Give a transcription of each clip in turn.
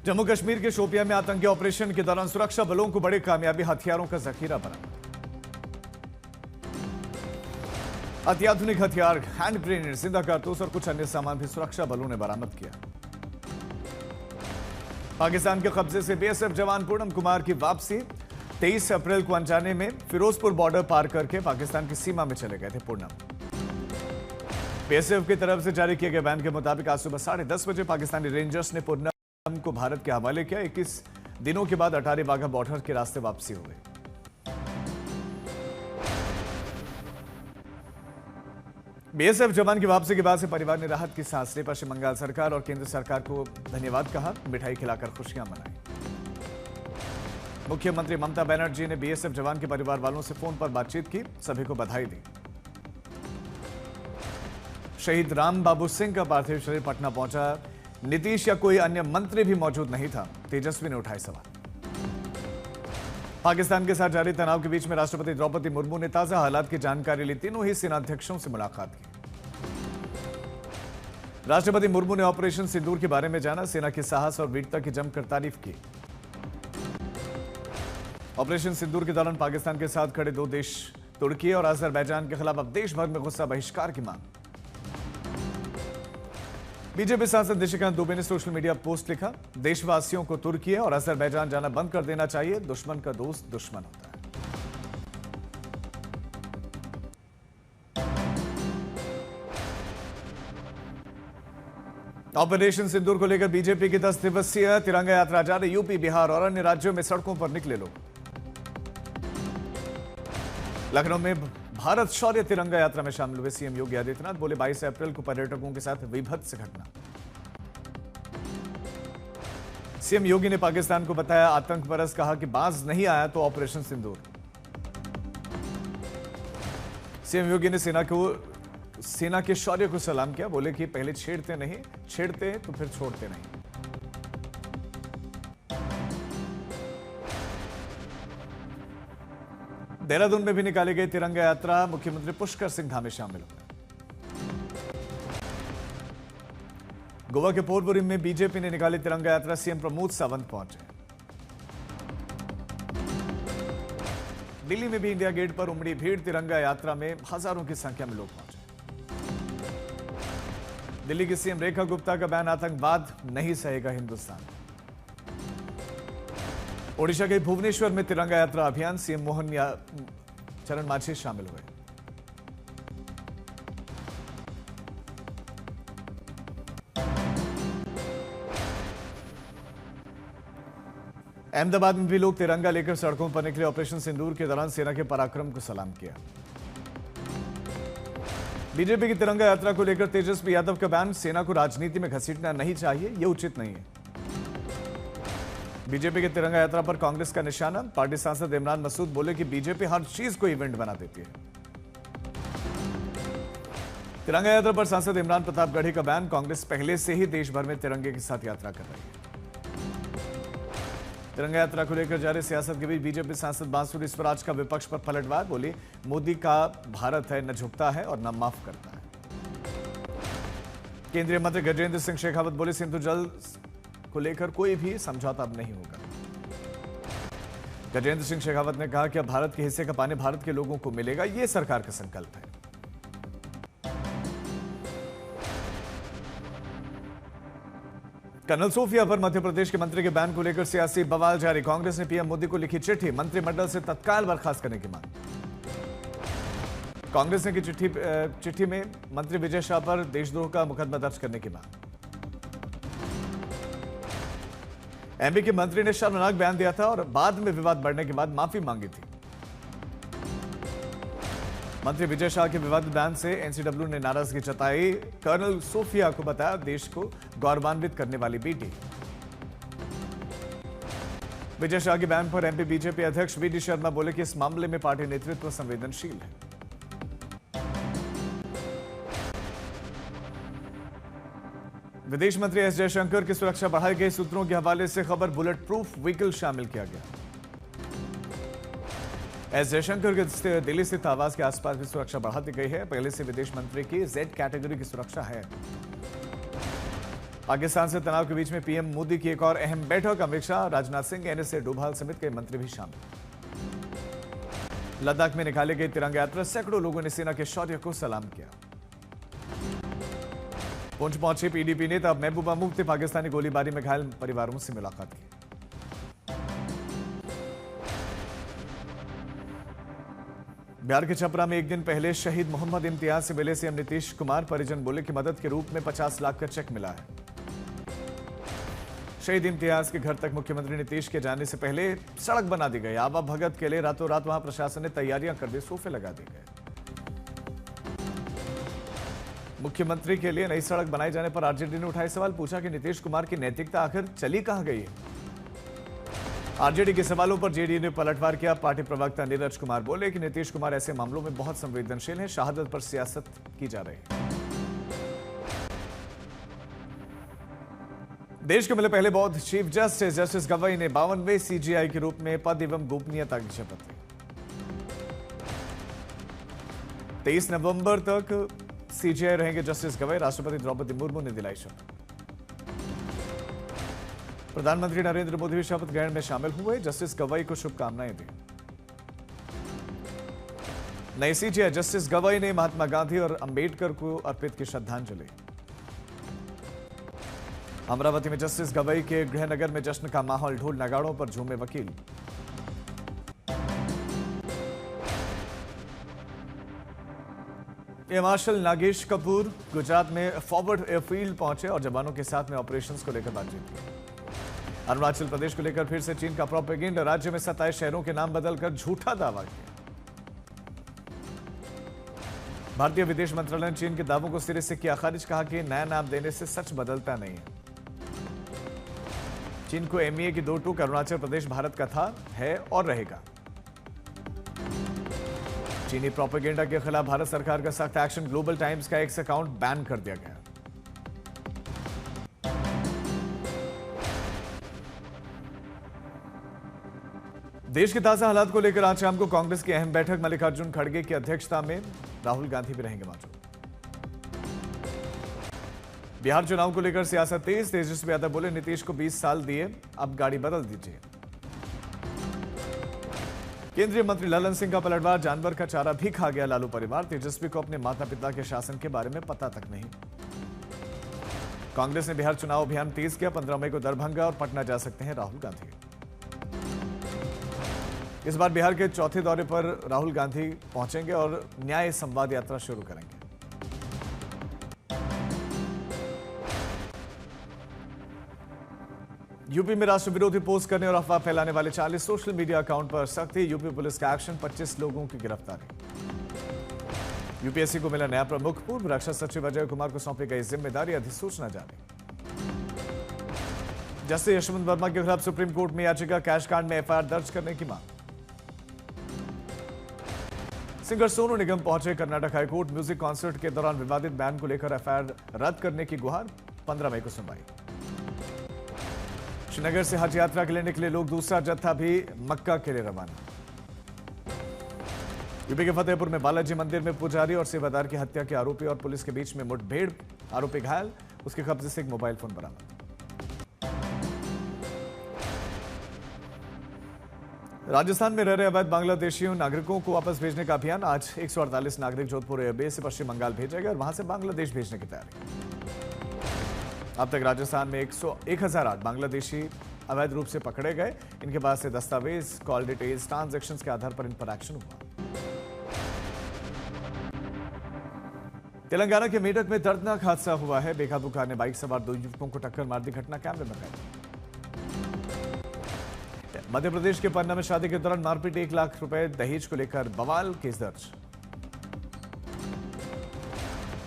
जम्मू कश्मीर के शोपियां में आतंकी ऑपरेशन के दौरान सुरक्षा बलों को बड़ी कामयाबी, हथियारों का जखीरा बना। अत्याधुनिक हथियार, हैंड ग्रेनेड, जिंदा कारतूस और कुछ अन्य सामान भी सुरक्षा बलों ने बरामद किया। पाकिस्तान के कब्जे से बीएसएफ जवान पूनम कुमार की वापसी। 23 अप्रैल को अनजाने में फिरोजपुर बॉर्डर पार करके पाकिस्तान की सीमा में चले गए थे पूनम। बीएसएफ की तरफ से जारी किए गए बयान के मुताबिक आज सुबह 10:30 बजे पाकिस्तानी रेंजर्स ने पूनम को भारत के हवाले किया। 21 दिनों के बाद अटारी वाघा बॉर्डर के रास्ते वापसी हो गई। बीएसएफ जवान की वापसी के बाद से परिवार ने राहत की सांस ली। पश्चिम बंगाल सरकार और केंद्र सरकार को धन्यवाद कहा, मिठाई खिलाकर खुशियां मनाई। मुख्यमंत्री ममता बनर्जी ने बीएसएफ जवान के परिवार वालों से फोन पर बातचीत की, सभी को बधाई दी। शहीद राम बाबू सिंह का पार्थिव शरीर पटना पहुंचा। नीतीश या कोई अन्य मंत्री भी मौजूद नहीं था, तेजस्वी ने उठाए सवाल। पाकिस्तान के साथ जारी तनाव के बीच में राष्ट्रपति द्रौपदी मुर्मू ने ताजा हालात की जानकारी ली। तीनों ही सेनाध्यक्षों से मुलाकात की। राष्ट्रपति मुर्मू ने ऑपरेशन सिंदूर के बारे में जाना, सेना के साहस और वीरता की जमकर तारीफ की। ऑपरेशन सिंदूर के दौरान पाकिस्तान के साथ खड़े दो देश तुर्की और अजरबैजान के खिलाफ अब देश भर में गुस्सा, बहिष्कार की मांग। बीजेपी सांसद निशिकांत दुबे ने सोशल मीडिया पोस्ट लिखा, देशवासियों को तुर्की और अजरबैजान जाना बंद कर देना चाहिए। दुश्मन का दोस्त दुश्मन होता है। ऑपरेशन सिंदूर को लेकर बीजेपी की 10 दिवसीय तिरंगा यात्रा जारी। यूपी, बिहार और अन्य राज्यों में सड़कों पर निकले लोग। लखनऊ में भारत शौर्य तिरंगा यात्रा में शामिल हुए सीएम योगी आदित्यनाथ। बोले 22 अप्रैल को पर्यटकों के साथ विभत्स घटना। सीएम योगी ने पाकिस्तान को बताया आतंक परस्त, कहा कि बाज नहीं आया तो ऑपरेशन सिंदूर। सीएम योगी ने सेना के शौर्य को सलाम किया। बोले कि पहले छेड़ते नहीं, छेड़ते तो फिर छोड़ते नहीं। देहरादून में भी निकाली गई तिरंगा यात्रा। मुख्यमंत्री पुष्कर सिंह धामी शामिल हुए। गोवा के पोरबोरी में बीजेपी ने निकाली तिरंगा यात्रा। सीएम प्रमोद सावंत पहुंचे। दिल्ली में भी इंडिया गेट पर उमड़ी भीड़। तिरंगा यात्रा में हजारों की संख्या में लोग पहुंचे। दिल्ली की सीएम रेखा गुप्ता का बयान, आतंकवाद नहीं सहेगा हिंदुस्तान। ओडिशा के भुवनेश्वर में तिरंगा यात्रा अभियान। सीएम मोहन चरण मांझी शामिल हुए। अहमदाबाद में भी लोग तिरंगा लेकर सड़कों पर निकले। ऑपरेशन सिंदूर के दौरान सेना के पराक्रम को सलाम किया। बीजेपी की तिरंगा यात्रा को लेकर तेजस्वी यादव का बयान, सेना को राजनीति में घसीटना नहीं चाहिए, यह उचित नहीं है। बीजेपी की तिरंगा यात्रा पर कांग्रेस का निशाना। पार्टी सांसद इमरान मसूद बोले कि बीजेपी हर चीज को इवेंट बना देती है। तिरंगा यात्रा पर सांसद इमरान प्रतापगढ़ी का बयान, कांग्रेस पहले से ही देश भर में तिरंगे के साथ यात्रा कर रही है। तिरंगा यात्रा को लेकर जारी सियासत के बीच बीजेपी सांसद बांसुरी स्वराज का विपक्ष पर पलटवार। बोली मोदी का भारत है, न झुकता है और न माफ करता है। केंद्रीय मंत्री गजेंद्र सिंह शेखावत बोले सिंधु जल को लेकर कोई भी समझौता अब नहीं होगा। गजेंद्र सिंह शेखावत ने कहा कि अब भारत के हिस्से का पानी भारत के लोगों को मिलेगा, यह सरकार का संकल्प है। कर्नल सोफिया पर मध्य प्रदेश के मंत्री के बयान को लेकर सियासी बवाल जारी। कांग्रेस ने पीएम मोदी को लिखी चिट्ठी, मंत्रिमंडल से तत्काल बर्खास्त करने की मांग। कांग्रेस ने की चिट्ठी में मंत्री विजय शाह पर देशद्रोह का मुकदमा दर्ज करने की मांग। एमपी के मंत्री ने शर्मनाक बयान दिया था और बाद में विवाद बढ़ने के बाद माफी मांगी थी। मंत्री विजय शाह के विवादित बयान से एनसीडब्ल्यू ने नाराजगी जताई। कर्नल सोफिया को बताया देश को गौरवान्वित करने वाली बेटी। विजय शाह के बयान पर एमपी बीजेपी अध्यक्ष वीडी शर्मा बोले कि इस मामले में पार्टी नेतृत्व संवेदनशील है। विदेश मंत्री एस जयशंकर की सुरक्षा बढ़ाई गई। सूत्रों के हवाले से खबर, बुलेट प्रूफ व्हीकल शामिल किया गया। एस जयशंकर के दिल्ली स्थित आवास के आसपास भी सुरक्षा बढ़ा दी गई है। पहले से विदेश मंत्री की जेड कैटेगरी की सुरक्षा है। पाकिस्तान से तनाव के बीच में पीएम मोदी की एक और अहम बैठक। अमित शाह, राजनाथ सिंह, एनएसए डोभाल समेत कई मंत्री भी शामिल। लद्दाख में निकाली गई तिरंगा यात्रा, सैकड़ों लोगों ने सेना के शौर्य को सलाम किया। पुंछ पहुंचे पीडीपी नेता महबूबा मुफ्ती, पाकिस्तानी गोलीबारी में घायल परिवारों से मुलाकात की। बिहार के छपरा में एक दिन पहले शहीद मोहम्मद इम्तियाज से मिले सीएम नीतीश कुमार। परिजन बोले कि मदद के रूप में 50 लाख का चेक मिला है। शहीद इम्तियाज के घर तक मुख्यमंत्री नीतीश के जाने से पहले सड़क बना दी गई। आवा भगत के लिए रातों रात वहां प्रशासन ने तैयारियां कर दी, सोफे लगा दिए गए। मुख्यमंत्री के लिए नई सड़क बनाए जाने पर आरजेडी ने उठाए सवाल, पूछा कि नीतीश कुमार की नैतिकता आखिर चली कहां गई है। आरजेडी के सवालों पर जेडीयू ने पलटवार किया। पार्टी प्रवक्ता नीरज कुमार बोले कि नीतीश कुमार ऐसे मामलों में बहुत संवेदनशील हैं, शहादत पर सियासत की जा रही है। देश के मिले पहले बौद्ध चीफ जस्टिस गवाई ने 52वें सीजीआई के रूप में पद एवं गोपनीयता की शपथ ली। 23 नवंबर तक सीजीआई रहेंगे जस्टिस गवाई। राष्ट्रपति द्रौपदी मुर्मू ने दिलाई शपथ। प्रधानमंत्री नरेंद्र मोदी भी शपथ ग्रहण में शामिल हुए। जस्टिस गवाई को शुभकामनाएं दी। नए सीजीआई जस्टिस गवाई ने महात्मा गांधी और अंबेडकर को अर्पित की श्रद्धांजलि। अमरावती में जस्टिस गवाई के गृहनगर में जश्न का माहौल, ढोल नगाड़ों पर झूमे वकील। एयर मार्शल नागेश कपूर गुजरात में फॉरवर्ड एयरफील्ड पहुंचे और जवानों के साथ में ऑपरेशंस को लेकर बातचीत की। अरुणाचल प्रदेश को लेकर फिर से चीन का प्रोपेगेंडा, राज्य में 27 शहरों के नाम बदलकर झूठा दावा किया। भारतीय विदेश मंत्रालय ने चीन के दावों को सिरे से किया खारिज, कहा कि नया नाम देने से सच बदलता नहीं है। चीन को एमईए की 2 टूक, अरुणाचल प्रदेश भारत का था, है और रहेगा। चीनी प्रोपेगेंडा के खिलाफ भारत सरकार का सख्त एक्शन, ग्लोबल टाइम्स का एक्स अकाउंट बैन कर दिया गया। देश के ताजा हालात को लेकर आज शाम को कांग्रेस की अहम बैठक, मल्लिकार्जुन खड़गे की अध्यक्षता में राहुल गांधी भी रहेंगे मौजूद। बिहार चुनाव को लेकर सियासत तेज, तेजस्वी यादव बोले नीतीश को 20 साल दिए, अब गाड़ी बदल दीजिए। केंद्रीय मंत्री ललन सिंह का पलटवार, जानवर का चारा भी खा गया लालू परिवार। तेजस्वी को अपने माता पिता के शासन के बारे में पता तक नहीं। कांग्रेस ने बिहार चुनाव अभियान तेज किया। 15 मई को दरभंगा और पटना जा सकते हैं राहुल गांधी। इस बार बिहार के चौथे दौरे पर राहुल गांधी पहुंचेंगे और न्याय संवाद यात्रा शुरू करेंगे। यूपी में राष्ट्र विरोधी पोस्ट करने और अफवाह फैलाने वाले 40 सोशल मीडिया अकाउंट पर सख्ती। यूपी पुलिस का एक्शन, 25 लोगों की गिरफ्तारी। यूपीएससी को मिला नया प्रमुख, पूर्व रक्षा सचिव अजय कुमार को सौंपी गई जिम्मेदारी, अधिसूचना जारी। जस्टिस यशवंत वर्मा के खिलाफ सुप्रीम कोर्ट में याचिका, कैश कांड में एफआईआर दर्ज करने की मांग। सिंगर सोनू निगम पहुंचे कर्नाटक हाईकोर्ट, म्यूजिक कॉन्सर्ट के दौरान विवादित बैन को लेकर एफआईआर रद्द करने की गुहार। 15 मई को सुनवाई। श्रीनगर से हज यात्रा के लिए निकले लोग, दूसरा जत्था भी मक्का के लिए रवाना। यूपी के फतेहपुर में बालाजी मंदिर में पुजारी और सेवादार की हत्या के आरोपी और पुलिस के बीच में मुठभेड़, आरोपी घायल, उसके कब्जे से एक मोबाइल फोन बरामद। राजस्थान में रह रहे अवैध बांग्लादेशियों नागरिकों को वापस भेजने का अभियान। आज 148 नागरिक जोधपुर एयरबेस से पश्चिम बंगाल भेजे गए और वहां से बांग्लादेश भेजने की तैयारी। अब तक राजस्थान में 1008 बांग्लादेशी अवैध रूप से पकड़े गए। इनके पास से दस्तावेज, कॉल डिटेल्स, ट्रांजैक्शंस के आधार पर इन पर एक्शन हुआ। तेलंगाना के मेडक में दर्दनाक हादसा हुआ है। बेकाबू कार ने बाइक सवार 2 युवकों को टक्कर मार दी। घटना कैमरे में कैद। मध्य प्रदेश के पन्ना में शादी के दौरान मारपीट, 1 लाख रुपए दहेज को लेकर बवाल, केस दर्ज।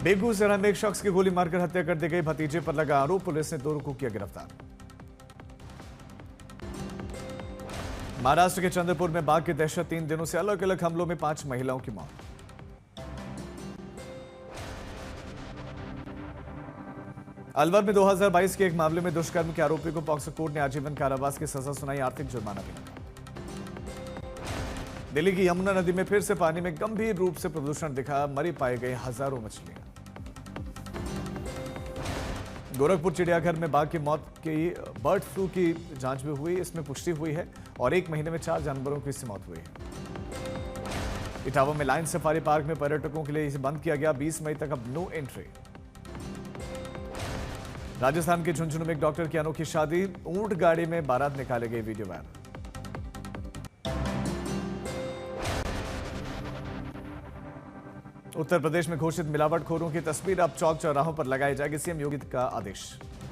बेगूसराय में एक शख्स की गोली मारकर हत्या कर दी गई। भतीजे पर लगा आरोप, पुलिस ने 2 को किया गिरफ्तार। महाराष्ट्र के चंद्रपुर में बाघ की दहशत, 3 दिनों से अलग अलग हमलों में 5 महिलाओं की मौत। अलवर में 2022 के एक मामले में दुष्कर्म के आरोपी को पॉक्सो कोर्ट ने आजीवन कारावास की सजा सुनाई, आर्थिक जुर्माना भी लगा। दिल्ली की यमुना नदी में फिर से पानी में गंभीर रूप से प्रदूषण दिखा, मरी पाए गए हजारों मछलियां। गोरखपुर चिड़ियाघर में बाघ की मौत की बर्ड फ्लू की जांच भी हुई, इसमें पुष्टि हुई है और 1 महीने में 4 जानवरों की इससे मौत हुई है। इटावा में लायन सफारी पार्क में पर्यटकों के लिए इसे बंद किया गया, 20 मई तक अब नो एंट्री। राजस्थान के झुंझुनू में एक डॉक्टर की अनोखी शादी, ऊंट गाड़ी में बारात निकाले गई, वीडियो वायरल। उत्तर प्रदेश में घोषित मिलावटखोरों की तस्वीर अब चौक चौराहों पर लगाई जाएगी, सीएम योगी का आदेश।